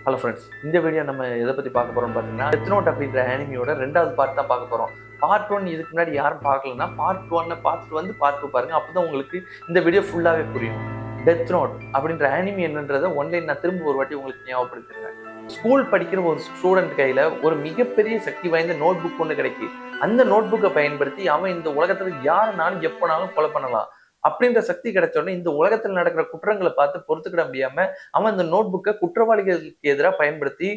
Hello friends, இந்த video நம்ம எதை பற்றி பார்க்க போகிறோம்னு பார்த்தீங்கன்னா, டெத் நோட் அப்படின்ற ஆனிமியோட 2வது பார்ட் தான் பார்க்க போகிறோம். பார்ட் 1 இதுக்கு முன்னாடி யாரும் பார்க்கலன்னா, பார்ட் 1 பார்த்துட்டு வந்து பார்ட் 2 பாருங்க. அப்போ தான் உங்களுக்கு இந்த வீடியோ ஃபுல்லாகவே புரியும். டெத் நோட் அப்படின்ற ஆனிமி என்னன்றதை ஒன்லைன் நான் திரும்ப ஒரு வாட்டி உங்களுக்கு ஞாபகப்படுத்துறேன். ஸ்கூல் படிக்கிற ஒரு ஸ்டூடெண்ட் கையில் ஒரு மிகப்பெரிய சக்தி வாய்ந்த நோட் புக் ஒன்று கிடைக்கி, அந்த நோட் புக்கை பயன்படுத்தி அவன் இந்த உலகத்தில் யாருனாலும் எப்போனாலும் கொலை பண்ணலாம் அப்படின்ற சக்தி கிடைச்சோடனே இந்த உலகத்தில் நடக்கிற குற்றங்களை பார்த்து பொறுத்துக்கிட முடியாம அவன் இந்த நோட் புக்கை குற்றவாளிகளுக்கு எதிராக பயன்படுத்தி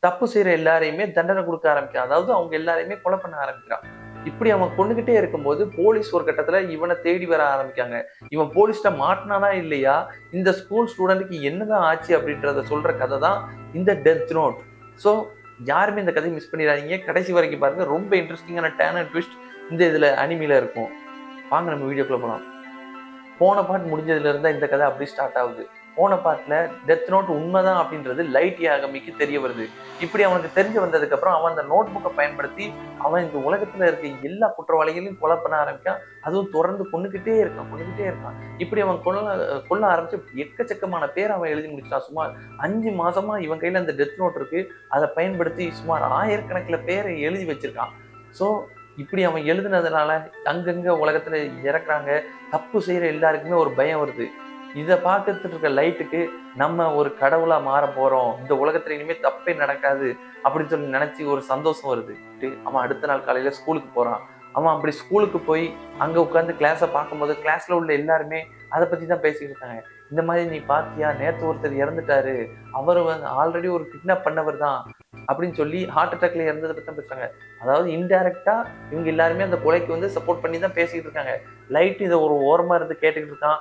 தப்பு செய்யற எல்லாரையுமே தண்டனை கொடுக்க ஆரம்பிக்கிறான். அதாவது அவங்க எல்லாரையுமே கொலை பண்ண ஆரம்பிக்கிறான். இப்படி அவன் கொண்டுகிட்டே இருக்கும்போது போலீஸ் ஒரு கட்டத்துல இவனை தேடி வர ஆரம்பிக்காங்க. இவன் போலீஸ்ட மாட்டினானா இல்லையா, இந்த ஸ்கூல் ஸ்டூடெண்ட்டுக்கு என்னதான் ஆச்சு அப்படின்றத சொல்ற கதை தான் இந்த டெத் நோட். ஸோ யாருமே இந்த கதையை மிஸ் பண்ணிடாதீங்க, கடைசி வரைக்கும் பாருங்க. ரொம்ப இன்ட்ரெஸ்டிங்கான டேன் அண்ட் ட்விஸ்ட் இந்த இதுல அனிமில இருக்கும். வாங்க நம்ம வீடியோக்குள்ள போலாம். போன பார்ட் முடிஞ்சதுல இருந்தா இந்த கதை அப்படி ஸ்டார்ட் ஆகுது. போன பார்ட்ல டெத் நோட் உண்மைதான் அப்படின்றது லைட் யாகமிக்கு தெரிய வருது. இப்படி அவனுக்கு தெரிஞ்சு வந்ததுக்கு அப்புறம் அவன் அந்த நோட் புக்கை பயன்படுத்தி அவன் இந்த உலகத்துல இருக்க எல்லா குற்றவாளிகளையும் கொலை பண்ண ஆரம்பிக்கான். அதுவும் தொடர்ந்து கொண்டுகிட்டே இருக்கான். இப்படி அவன் கொல்ல ஆரம்பிச்சு எக்கச்சக்கமான பேர் அவன் எழுதி முடிச்சான். சுமார் 5 மாசமா இவன் கையில அந்த டெத் நோட் இருக்கு. அதை பயன்படுத்தி சுமார் 1000கணக்கில் பேரை எழுதி வச்சிருக்கான். ஸோ இப்படி அவன் எழுதுனதுனால அங்கங்க உலகத்துல இறக்குறாங்க. தப்பு செய்யற எல்லாருக்குமே ஒரு பயம் வருது. இதை பார்த்துட்டு இருக்க லைட்டுக்கு நம்ம ஒரு கடவுளா மாற போறோம், இந்த உலகத்துல இனிமே தப்பே நடக்காது அப்படின்னு சொல்லி நினைச்சு ஒரு சந்தோஷம் வருது. அவன் அடுத்த நாள் காலையில ஸ்கூலுக்கு போறான். அவன் அப்படி ஸ்கூலுக்கு போய் அங்க உட்காந்து கிளாஸை பார்க்கும்போது கிளாஸ்ல உள்ள எல்லாருமே அதை பத்தி தான் பேசிக்கிட்டு இருக்காங்க. இந்த மாதிரி நீ பாத்தியா, நேத்து ஒருத்தர் இறந்துட்டாரு, அவர் வந்து ஆல்ரெடி ஒரு கிட்னாப் பண்ணவர் தான் அப்படின்னு சொல்லி ஹார்ட் அட்டாக்ல இறந்ததை பத்தி தான் பேசுறாங்க. அதாவது இன்டைரக்டா இவங்க எல்லாருமே அந்த கொலைக்கு வந்து சப்போர்ட் பண்ணி தான் பேசிக்கிட்டு இருக்காங்க. லைட் இதை ஒரு ஓரமா இருந்து கேட்டுக்கிட்டு இருக்கான்.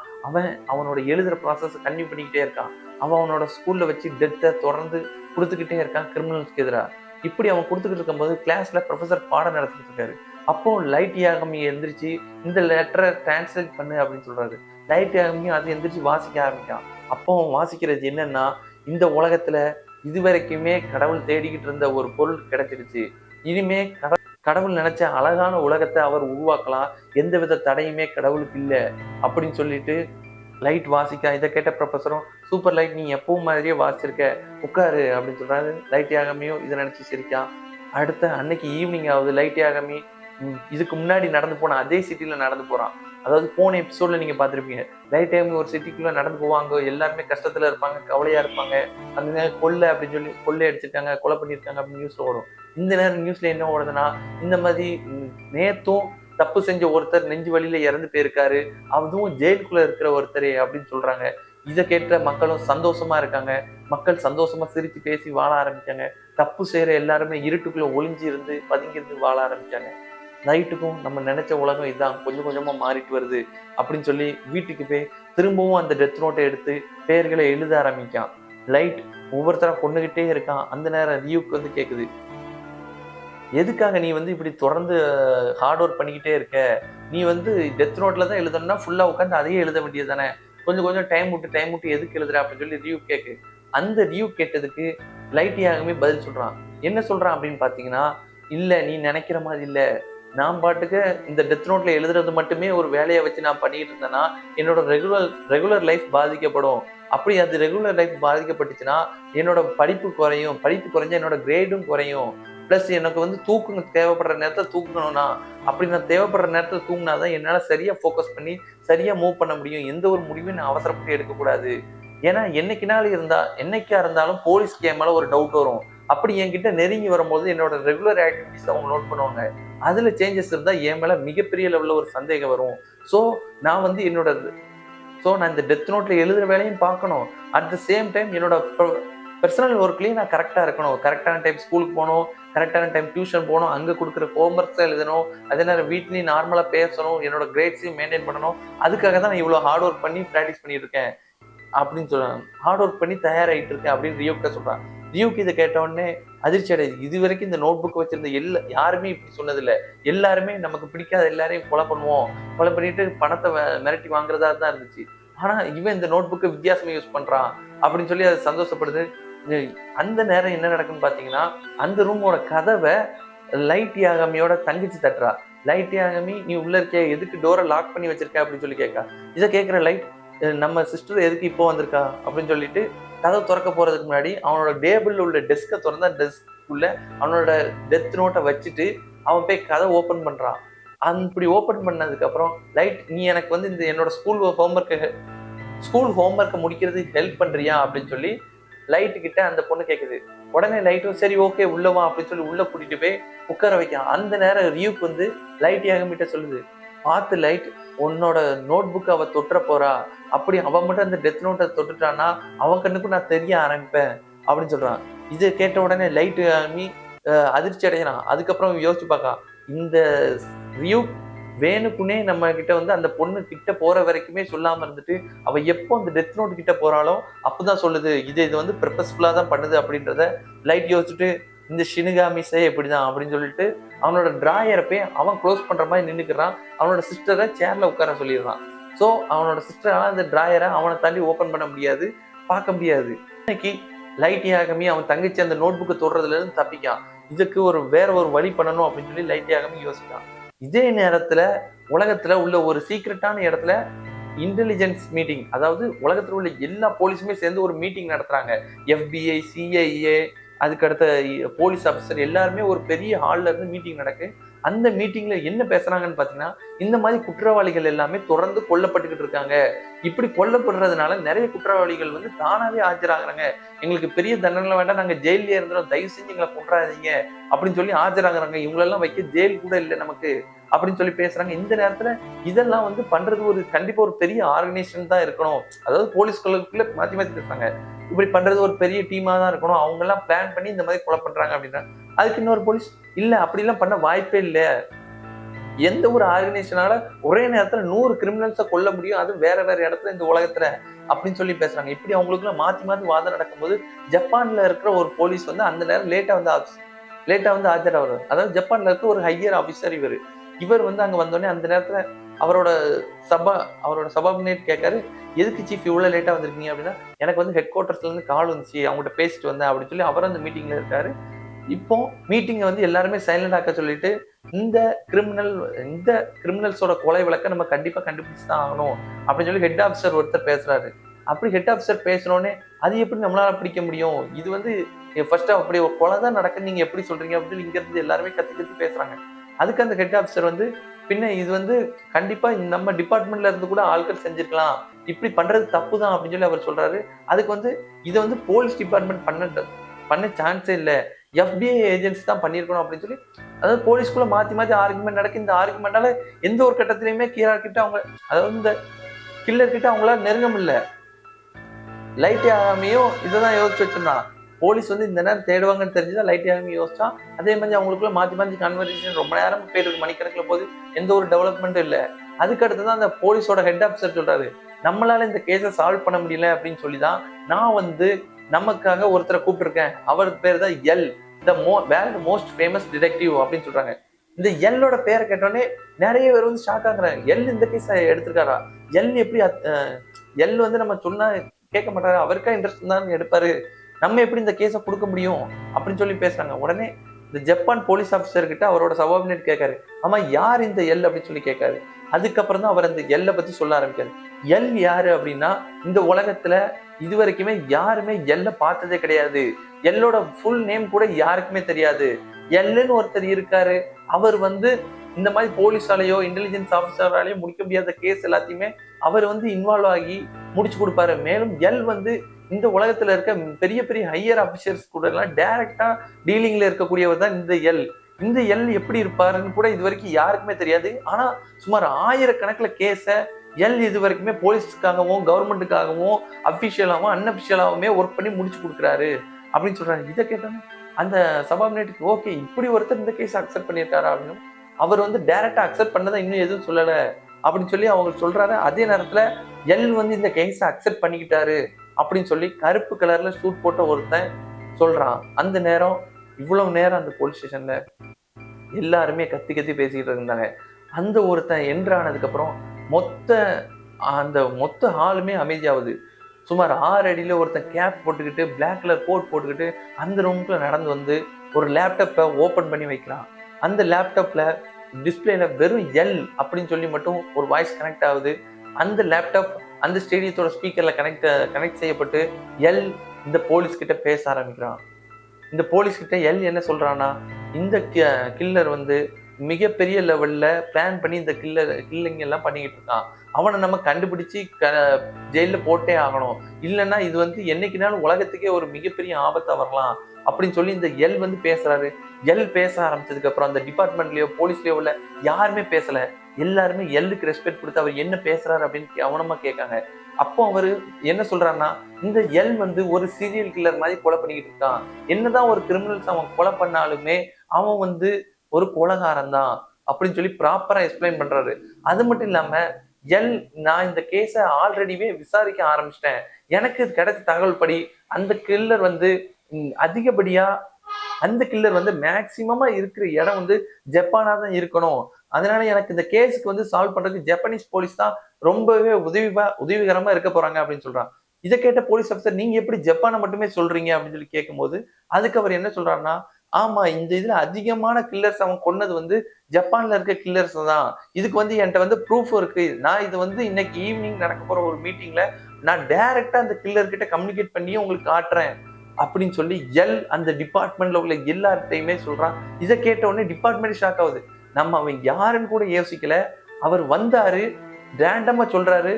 அவனோட எழுதுற ப்ராசஸ் கன்டினியூ பண்ணிக்கிட்டே இருக்கான். அவனோட ஸ்கூல்ல வச்சு டெத்தை தொடர்ந்து கொடுத்துக்கிட்டே இருக்கான் கிரிமினல்ஸ்க்கு எதிராக. இப்படி அவன் கொடுத்துக்கிட்டு இருக்கும்போது கிளாஸ்ல ப்ரொஃபசர் பாடம் நடத்திட்டு இருக்காரு. அப்போ லைட் யாகமி எந்திரிச்சு இந்த லெட்டரை டிரான்ஸ்லேட் பண்ணு அப்படின்னு சொல்றாரு. லைட் யாகமியும் அது எந்திரிச்சு வாசிக்க ஆரம்பிக்கான். அப்போ வாசிக்கிறது என்னன்னா, இந்த உலகத்துல இதுவரைக்குமே கடவுள் தேடிக்கிட்டு இருந்த ஒரு பொருள் கிடைச்சிருச்சு. இனிமே கடவுள் நினைச்ச அழகான உலகத்தை அவர் உருவாக்கலாம், எந்தவித தடையுமே கடவுளுக்கு இல்லை அப்படின்னு சொல்லிட்டு லைட் வாசிக்க. இதை கேட்ட ப்ரொஃபஸரும், சூப்பர் லைட், நீ எப்பவும் மாதிரியே வாசிச்சிருக்க, உட்காரு அப்படின்னு சொல்றாரு. லைட் யாகமியும் இதை நினைச்சு சிரிக்கான். அடுத்த அன்னைக்கு ஈவினிங் ஆகுது. லைட் யாகமி இதுக்கு முன்னாடி நடந்து போன அதே சிட்டில நடந்து போறான். அதாவது போன எபிசோட்ல நீங்க பார்த்திருப்பீங்க, லைட் டைம் ஒரு சிட்டிக்குள்ள நடந்து போவாங்க, எல்லாருமே கஷ்டத்துல இருப்பாங்க, கவலையா இருப்பாங்க. அந்த நேரம் கொள்ளை அப்படின்னு சொல்லி கொள்ளை அடிச்சிருக்காங்க, கொலை பண்ணியிருக்காங்க அப்படின்னு நியூஸ்ல ஓடும். இந்த நேரம் நியூஸ்ல என்ன ஓடுதுன்னா, இந்த மாதிரி நேத்தும் தப்பு செஞ்ச ஒருத்தர் நெஞ்சு வழியில இறந்து போயிருக்காரு, அதுவும் ஜெயிலுக்குள்ள இருக்கிற ஒருத்தரே அப்படின்னு சொல்றாங்க. இதை கேட்ட மக்களும் சந்தோஷமா இருக்காங்க. மக்கள் சந்தோஷமா சிரிச்சு பேசி வாழ ஆரம்பிச்சாங்க. தப்பு செய்யற எல்லாருமே இருட்டுக்குள்ள ஒளிஞ்சு இருந்து பதுங்கிருந்து வாழ ஆரம்பிச்சாங்க. லைட்டுக்கும் நம்ம நினைச்ச உலகம் இதுதான் கொஞ்சம் கொஞ்சமா மாறிட்டு வருது அப்படின்னு சொல்லி வீட்டுக்கு போய் திரும்பவும் அந்த டெத் நோட்டை எடுத்து பெயர்களை எழுத ஆரம்பிக்கான். லைட் ஒவ்வொருத்தரா கொண்டுகிட்டே இருக்கான். அந்த நேரம் ரியூக்கு வந்து கேக்குது, எதுக்காக நீ வந்து இப்படி தொடர்ந்து ஹார்ட் ஒர்க் பண்ணிக்கிட்டே இருக்க? நீ வந்து டெத் நோட்ல தான் எழுதணும்னா ஃபுல்லா உட்காந்து அதையே எழுத வேண்டியது தானே, கொஞ்சம் கொஞ்சம் டைம் விட்டு எதுக்கு எழுதுற அப்படின்னு சொல்லி ரியூ கேக்கு. அந்த ரியூ கேட்டதுக்கு லைட் யாகமே பதில் சொல்றான். என்ன சொல்றான் அப்படின்னு பாத்தீங்கன்னா, இல்ல நீ நினைக்கிற மாதிரி இல்ல, நான் பாட்டுக்கு இந்த டெத் நோட்ல எழுதுறது மட்டுமே ஒரு வேலையை வச்சு நான் பண்ணிட்டு இருந்தேன்னா என்னோட ரெகுலர் லைஃப் பாதிக்கப்படும். அப்படி அது ரெகுலர் லைஃப் பாதிக்கப்பட்டுச்சுன்னா என்னோட படிப்பு குறைஞ்சா என்னோட கிரேடும் குறையும். பிளஸ் எனக்கு வந்து தூக்கம் தேவைப்படுற நேரத்துல தூக்கணும்னா, அப்படி நான் தேவைப்படுற நேரத்துல தூங்கினாதான் என்னால சரியா ஃபோக்கஸ் பண்ணி சரியா மூவ் பண்ண முடியும். எந்த ஒரு முடிவையும் நான் அவசரப்பட்டு எடுக்கக்கூடாது. ஏன்னா என்னைக்கா இருந்தாலும் போலீஸ்க்கு என் மேல ஒரு டவுட் வரும். அப்படி என்கிட்ட நெருங்கி வரும்போது என்னோட ரெகுலர் ஆக்டிவிட்டிஸ் அவங்க நோட் பண்ணுவாங்க. அதுல சேஞ்சஸ் இருந்தா என் மேல மிகப்பெரிய லெவல்ல ஒரு சந்தேகம் வரும். ஸோ நான் வந்து நான் இந்த டெத் நோட்ல எழுதுற வேலையும் பார்க்கணும். அட் த சேம் டைம் என்னோட பர்சனல் ஒர்க்லயும் நான் கரெக்டா இருக்கணும். கரெக்டான டைம் ஸ்கூலுக்கு போகணும், கரெக்டான டைம் டியூஷன் போகணும், அங்க கொடுக்குற ஹோம்ஒர்க்ஸ் எழுதணும், அதே நேரம் வீட்லயும் நார்மலா பேசணும், என்னோட கிரேட்ஸையும் மெயின்டைன் பண்ணணும். அதுக்காக தான் நான் இவ்வளவு ஹார்ட் ஒர்க் பண்ணி ப்ராக்டிஸ் பண்ணிட்டு இருக்கேன் அப்படின்னு சொல்றாங்க. ஹார்ட் ஒர்க் பண்ணி தயாராகிட்டு இருக்கேன் அப்படின்னு ரியோக்கிட்ட சொல்றான். ரியோக்கு இதை கேட்ட உடனே அதிர்ச்சி அடையுது. இது வரைக்கும் இந்த நோட் புக் வச்சிருந்த யாருமே இப்படி சொன்னதில்லை. எல்லாருமே நமக்கு பிடிக்காத எல்லாரையும் கொலை பண்ணுவோம், கொலை பண்ணிட்டு பணத்தை மிரட்டி வாங்குறதா தான் இருந்துச்சு. ஆனா இவன் இந்த நோட் புக்கை வித்தியாசமா யூஸ் பண்றான் அப்படின்னு சொல்லி அது சந்தோஷப்படுது. அந்த நேரம் என்ன நடக்குன்னு பாத்தீங்கன்னா, அந்த ரூமோட கதவை லைட் யாகமியோட தங்கச்சி தட்டுறா. லைட் யாகமி, நீ உள்ள இருக்க, எதுக்கு டோரை லாக் பண்ணி வச்சிருக்க அப்படின்னு சொல்லி கேட்கா. இதை கேட்கிற லைட், நம்ம சிஸ்டர் எதுக்கு இப்போ வந்திருக்கா அப்படின்னு சொல்லிட்டு கதவு திறக்க போறதுக்கு முன்னாடி அவனோட டேபிள் உள்ள டெஸ்கை திறந்தா டெஸ்க்குள்ள அவனோட டெத் நோட்டை வச்சுட்டு அவன் போய் கதை ஓப்பன் பண்றான். அப்படி ஓப்பன் பண்ணதுக்கு அப்புறம் லைட், நீ எனக்கு வந்து இந்த என்னோட ஸ்கூல் ஹோம்ஒர்க்கை முடிக்கிறதுக்கு ஹெல்ப் பண்றியா அப்படின்னு சொல்லி லைட்டு கிட்ட அந்த பொண்ணு கேட்குது. உடனே லைட்டும் சரி ஓகே உள்ளவா அப்படின்னு சொல்லி உள்ள கூட்டிட்டு போய் உட்கார வைக்கான். அந்த நேரம் ரியூக்கு வந்து லைட் யாகமிட்ட சொல்லுது, பார்த்து லைட், உன்னோட நோட் புக் அவ தொட்டுற போறா, அப்படி அவன் மட்டும் அந்த டெத் நோட்டை தொட்டுட்டானா அவன் கண்ணுக்கும் நான் தெரிய ஆரம்பிப்பேன் அப்படின்னு சொல்றான். இதை கேட்ட உடனே லைட் யாகமி அதிர்ச்சி அடைகிறான். அதுக்கப்புறம் யோசிச்சு பார்க்கா, இந்த ரியூ வேணுக்குனே நம்ம கிட்ட வந்து அந்த பொண்ணு கிட்ட போற வரைக்குமே சொல்லாம இருந்துட்டு அவ எப்போ அந்த டெத் நோட் கிட்ட போறாளோ அப்பதான் சொல்லுது இது வந்து பர்பஸ்ஃபுல்லா தான் பண்ணுது அப்படின்றத லைட் யோசிச்சுட்டு, இந்த ஷினுகாமிஸே எப்படிதான் அப்படின்னு சொல்லிட்டு அவனோட டிராயரை போய் அவன் க்ளோஸ் பண்ற மாதிரி நின்றுக்கிறான். அவனோட சிஸ்டரை சேர்ல உட்கார சொல்லிடுறான். ஸோ அவனோட சிஸ்டரால அந்த டிராயரை அவனை தாண்டி ஓப்பன் பண்ண முடியாது, பார்க்க முடியாது. இன்னைக்கு லைட் யாகமி அவன் தங்கச்சி அந்த நோட் புக்கு தொடுறதுல இருந்து தப்பிக்கான். இதுக்கு வேற ஒரு வழி பண்ணணும் அப்படின்னு சொல்லி லைட் யாகமி யோசிக்கான். இதே நேரத்துல உலகத்துல உள்ள ஒரு சீக்ரெட்டான இடத்துல இன்டெலிஜென்ஸ் மீட்டிங், அதாவது உலகத்துல உள்ள எல்லா போலீஸுமே சேர்ந்து ஒரு மீட்டிங் நடத்துறாங்க. FBI, CIA, அதுக்கடுத்த போலீஸ் ஆஃபீஸர் எல்லாருமே ஒரு பெரிய ஹால்ல இருந்து மீட்டிங் நடக்கு. அந்த மீட்டிங்ல என்ன பேசுறாங்கன்னு பாத்தீங்கன்னா, இந்த மாதிரி குற்றவாளிகள் எல்லாமே தொடர்ந்து கொல்லப்பட்டுக்கிட்டு இருக்காங்க. இப்படி கொல்லப்படுறதுனால நிறைய குற்றவாளிகள் வந்து தானாவே ஆஜராகிறாங்க. எங்களுக்கு பெரிய தண்டனை வேண்டாம், நாங்க ஜெயிலே இருந்தோம், தயவு செஞ்சு எங்களை கொன்றாதீங்க அப்படின்னு சொல்லி ஆஜராகிறாங்க. இவங்களெல்லாம் வைக்க ஜெயில் கூட இல்லை நமக்கு அப்படின்னு சொல்லி பேசுறாங்க. இந்த நேரத்துல இதெல்லாம் வந்து பண்றது கண்டிப்பா ஒரு பெரிய ஆர்கனைசேஷன் தான் இருக்கணும். அதாவது போலீஸ்களுக்குள்ள மாத்தி மாத்தி பேசுறாங்க. இப்படி பண்றது ஒரு பெரிய டீமா தான் இருக்கணும், அவங்க எல்லாம் பிளான் பண்ணி இந்த மாதிரி கொலை பண்றாங்க அப்படின்னா. அதுக்கு இன்னொரு போலீஸ், இல்ல அப்படிலாம் பண்ண வாய்ப்பே இல்லை, எந்த ஒரு ஆர்கனைசேஷனால ஒரே நேரத்துல 100 கிரிமினல்ஸை கொல்ல முடியும், அது வேற வேற இடத்துல இந்த உலகத்துல அப்படின்னு சொல்லி பேசுறாங்க. இப்படி அவங்களுக்குள்ள மாத்தி மாத்தி வாதம் நடக்கும்போது ஜப்பான்ல இருக்கிற ஒரு போலீஸ் வந்து அந்த நேரம் லேட்டா வந்து ஆஜராகிறார். அதாவது ஜப்பான்ல இருக்க ஒரு ஹையர் ஆபீசர் இவர் வந்து அங்க வந்தோடனே அந்த நேரத்துல அவரோட சபார்டினேட் கேட்காரு, எதுக்கு சீஃப் இவ்வளவு லேட்டா வந்திருக்கீங்க அப்படின்னா, எனக்கு வந்து ஹெட் குவார்டர்ஸ்ல இருந்து கால் வந்துச்சு, அவங்ககிட்ட பேசிட்டு வந்தேன் அப்படின்னு சொல்லி அவர் அந்த மீட்டிங்ல இருக்காரு. இப்போ மீட்டிங்கை வந்து எல்லாருமே சைலண்ட் ஆக்க சொல்லிட்டு, இந்த கிரிமினல்ஸோட கொலை வழக்க நம்ம கண்டிப்பா கண்டுபிடிச்சு தான் ஆகணும் அப்படின்னு சொல்லி ஹெட் ஆஃபீஸர் ஒருத்தர் பேசுறாரு. அப்படி ஹெட் ஆஃபீஸர் பேசுறோன்னே, அது எப்படி நம்மளால பிடிக்க முடியும், இது வந்து ஃபர்ஸ்ட் அப்படி ஒரு கொலை தான் நடக்குன்னு நீங்க எப்படி சொல்றீங்க அப்படின்னு இங்க இருந்து எல்லாருமே கத்தி பேசுறாங்க. அதுக்கு அந்த ஹெட் ஆஃபீஸர் வந்து, பின்ன இது வந்து கண்டிப்பா நம்ம டிபார்ட்மெண்ட்ல இருந்து கூட ஆட்கள் செஞ்சிருக்கலாம், இப்படி பண்றது தப்பு தான் அப்படின்னு சொல்லி அவர் சொல்றாரு. அதுக்கு வந்து இதை வந்து போலீஸ் டிபார்ட்மெண்ட் பண்ண சான்ஸே இல்லை, FBI ஏஜென்ட்ஸ் தான் பண்ணியிருக்கணும் அப்படின்னு சொல்லி, அதாவது போலீஸ்குள்ள மாத்தி மாத்தி ஆர்குமெண்ட் நடக்கு. இந்த ஆர்குமெண்டால எந்த ஒரு கட்டத்திலையுமே கிட்ட அவங்க, அதாவது இந்த கில்லர் கிட்ட அவங்களால நெருங்க முடியல. லைட் யாகமியும் இதைதான் யோசிச்சு வச்சிருந்தான். போலீஸ் வந்து இந்த நேரம் தேடுவாங்கன்னு தெரிஞ்சுதான் லைட் யாகமி யோசிச்சா. அதே மாதிரி அவங்களுக்குள்ள மாத்தி மாத்தி கன்வர்சேஷன் ரொம்ப நேரம் போயிருக்கு, மணிக்கணக்கில் போது எந்த ஒரு டெவலப்மெண்ட்டும் இல்லை. அதுக்கு அடுத்துதான் அந்த போலீஸோட ஹெட் ஆஃபீஸர் சொல்றாரு, நம்மளால இந்த கேஸை சால்வ் பண்ண முடியல அப்படின்னு சொல்லிதான் நான் வந்து நமக்காக ஒருத்தரை கூப்பிட்டுருக்கேன், அவர் பேர் தான் L, world most famous detective அப்படின்னு சொல்றாங்க. இந்த எல்லோட பேரை கேட்டோடனே நிறைய பேர் வந்து ஷாக் ஆகுறாங்க. எல் இந்த கேஸ் எடுத்திருக்காரா, எல் எப்படி, எல் வந்து நம்ம சொன்னா கேட்க மாட்டாரு, அவருக்கா இன்ட்ரெஸ்ட் தான் எடுப்பாரு, நம்ம எப்படி இந்த கேஸை கொடுக்க முடியும் அப்படின்னு சொல்லி பேசுறாங்க. உடனே இந்த ஜப்பான் போலீஸ் ஆஃபீஸர் கிட்ட அவரோட சபார்டினேட் கேட்காரு, ஆமா யார் இந்த எல் அப்படின்னு சொல்லி கேட்காரு. அதுக்கப்புறம் தான் அவர் அந்த எல்லை பத்தி சொல்ல ஆரம்பிக்காரு. எல் யாரு அப்படின்னா, இந்த உலகத்துல இது வரைக்குமே யாருமே எல்லை பார்த்ததே கிடையாது, எல்லோட ஃபுல் நேம் கூட யாருக்குமே தெரியாது. எல்லுன்னு ஒருத்தர் இருக்காரு, அவர் வந்து இந்த மாதிரி போலீஸாலேயோ இன்டெலிஜென்ஸ் ஆஃபீஸராலேயோ முடிக்க முடியாத கேஸ் எல்லாத்தையுமே அவர் வந்து இன்வால்வ் ஆகி முடிச்சு கொடுப்பாரு. மேலும் எல் வந்து இந்த உலகத்துல இருக்க பெரிய பெரிய ஹையர் ஆஃபீஸர்ஸ் கூட எல்லாம் டைரக்டா டீலிங்ல இருக்கக்கூடியவர் தான் இந்த எல். இந்த எல் எப்படி இருப்பாருன்னு கூட இது வரைக்கும் யாருக்குமே தெரியாது. ஆனா சுமார் 1000கணக்கில் கேஸை எல் இது வரைக்குமே போலீஸ்க்காகவும் கவர்மெண்ட்டுக்காகவும் அபிஷியலாகவும் அன்அபிஷியலாவுமே ஒர்க் பண்ணி முடிச்சு கொடுக்குறாரு அப்படின்னு சொல்றாரு. இதை கேட்டோன்னே அந்த சபார்டினேட்டுக்கு ஓகே, இப்படி ஒருத்தர் இந்த கேஸ் அக்செப்ட் பண்ணியிருக்காரா அப்படின்னு. அவர் வந்து டைரக்டா அக்செப்ட் பண்ணதை இன்னும் எதுவும் சொல்லலை அப்படின்னு சொல்லி அவங்க சொல்றாரு. அதே நேரத்துல எல் வந்து இந்த கேஸை அக்செப்ட் பண்ணிக்கிட்டாரு அப்படின்னு சொல்லி கருப்பு கலர்ல சூட் போட்ட ஒருத்தன் சொல்றான். அந்த நேரம் இவ்வளவு நேரம் அந்த போலீஸ் ஸ்டேஷன்ல எல்லாருமே கத்தி பேசிக்கிட்டு இருந்தாங்க. அந்த ஒருத்தன் என்ட்ரானதுக்கு அப்புறம் மொத்த ஹாலுமே அமைதியாகுது. சுமார் 6 அடியில ஒருத்தன் கேப் போட்டுக்கிட்டு பிளாக் கலர் கோட் போட்டுக்கிட்டு அந்த ரூமுக்குள்ள நடந்து வந்து ஒரு லேப்டாப்பை ஓபன் பண்ணி வைக்கிறான். அந்த லேப்டாப்ல டிஸ்பிளேல வெறும் எல் அப்படின்னு சொல்லி மட்டும் ஒரு வாய்ஸ் கனெக்ட் ஆகுது. அந்த லேப்டாப் அந்த ஸ்டேடியத்தோட ஸ்பீக்கர்ல கனெக்ட் செய்யப்பட்டு எல் இந்த போலீஸ் கிட்ட பேச ஆரம்பிக்கிறான். இந்த போலீஸ் கிட்ட எல் என்ன சொல்றான்னா, இந்த கில்லர் வந்து மிகப்பெரிய லெவல்ல பிளான் பண்ணி இந்த கில்லிங் எல்லாம் பண்ணிக்கிட்டு இருக்கான். அவனை நம்ம கண்டுபிடிச்சு ஜெயில போட்டே ஆகணும். இல்லைன்னா இது வந்து என்னைக்குனாலும் உலகத்துக்கே ஒரு மிகப்பெரிய ஆபத்தா வரலாம் அப்படின்னு சொல்லி இந்த எல் வந்து பேசுறாரு. எல் பேச ஆரம்பிச்சதுக்கு அப்புறம் அந்த டிபார்ட்மெண்ட்லயோ போலீஸ்லயோ உள்ள யாருமே பேசல. எல்லாருமே எல்லுக்கு ரெஸ்பெக்ட் கொடுத்து அவர் என்ன பேசுறாரு அப்படின்னு கவனமா கேட்காங்க. அப்போ அவரு என்ன சொல்றாருன்னா, இந்த எல் வந்து ஒரு சீரியல் கில்லர் மாதிரி கொலை பண்ணிக்கிட்டு இருக்கான். என்னதான் ஒரு கிரிமினல்ஸ் அவன் கொலை பண்ணாலுமே அவன் வந்து ஒரு கொலைகாரன் தான் அப்படின்னு சொல்லி ப்ராப்பரா எக்ஸ்பிளைன் பண்றாரு. அது மட்டும் இல்லாம எல் நான் இந்த கேஸ ஆல்ரெடிவே விசாரிக்க ஆரம்பிச்சிட்டேன். எனக்கு கிடைச்ச தகவல் படி அந்த கில்லர் வந்து அதிகப்படியா அந்த கில்லர் வந்து மேக்சிமமா இருக்கிற இடம் வந்து ஜப்பானா தான் இருக்கணும். அதனால எனக்கு இந்த கேஸுக்கு வந்து சால்வ் பண்றதுக்கு ஜப்பானீஸ் போலீஸ் தான் ரொம்பவே உதவிகரமா இருக்க போறாங்க அப்படின்னு சொல்றான். இதை கேட்ட போலீஸ் ஆஃபீஸர் நீங்க எப்படி ஜப்பானை மட்டுமே சொல்றீங்க அப்படின்னு சொல்லி கேட்கும்போது அதுக்கு அவர் என்ன சொல்றாருன்னா, ஆமா இந்த இதுல அதிகமான கில்லர்ஸ் அவன் கொன்னது வந்து ஜப்பான்ல இருக்க கில்லர்ஸ் தான். இதுக்கு வந்து என்கிட்ட வந்து ப்ரூஃப் இருக்கு. நான் இது வந்து இன்னைக்கு ஈவினிங் நடக்க போற ஒரு மீட்டிங்ல நான் டைரக்டா அந்த கில்லர் கிட்ட கம்யூனிகேட் பண்ணி உங்களுக்கு காட்டுறேன் அப்படின்னு சொல்லி எல் அந்த டிபார்ட்மெண்ட்ல உள்ள எல்லார்ட்டையுமே சொல்றான். இதை கேட்ட உடனே டிபார்ட்மெண்ட் ஷாக் ஆகுது. நம்ம அவன் யாருன்னு கூட யோசிக்கல. அவர் வந்தாரு, ரேண்டமா சொல்றாரு.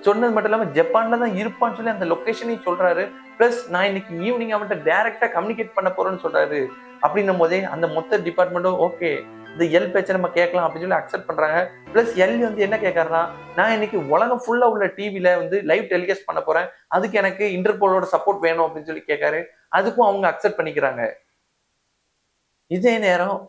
சொன்னது மட்டும் இல்லாம ஜப்பான்ல தான் இருப்பான்னு சொல்லி அந்த லொகேஷனையும் சொல்றாரு. பிளஸ் நான் இன்னைக்கு ஈவினிங் அவன்கிட்ட டைரக்டா கம்யூனிகேட் பண்ண போறேன்னு சொல்றாரு. அப்படின்னும் போதே அந்த மொத்த டிபார்ட்மெண்ட்டும் ஓகே இந்த எல் பேச்சை நம்ம கேட்கலாம் அப்படின்னு சொல்லி அக்செப்ட் பண்றாங்க. பிளஸ் எல் வந்து என்ன கேட்கறாருன்னா, நான் இன்னைக்கு உலகம் ஃபுல்லா உள்ள டிவில வந்து லைவ் டெலிகாஸ்ட் பண்ண போறேன். அதுக்கு எனக்கு இன்டர்போலோட சப்போர்ட் வேணும் அப்படின்னு சொல்லி கேட்காரு. அதுக்கும் அவங்க அக்செப்ட் பண்ணிக்கிறாங்க. இதே நேரம்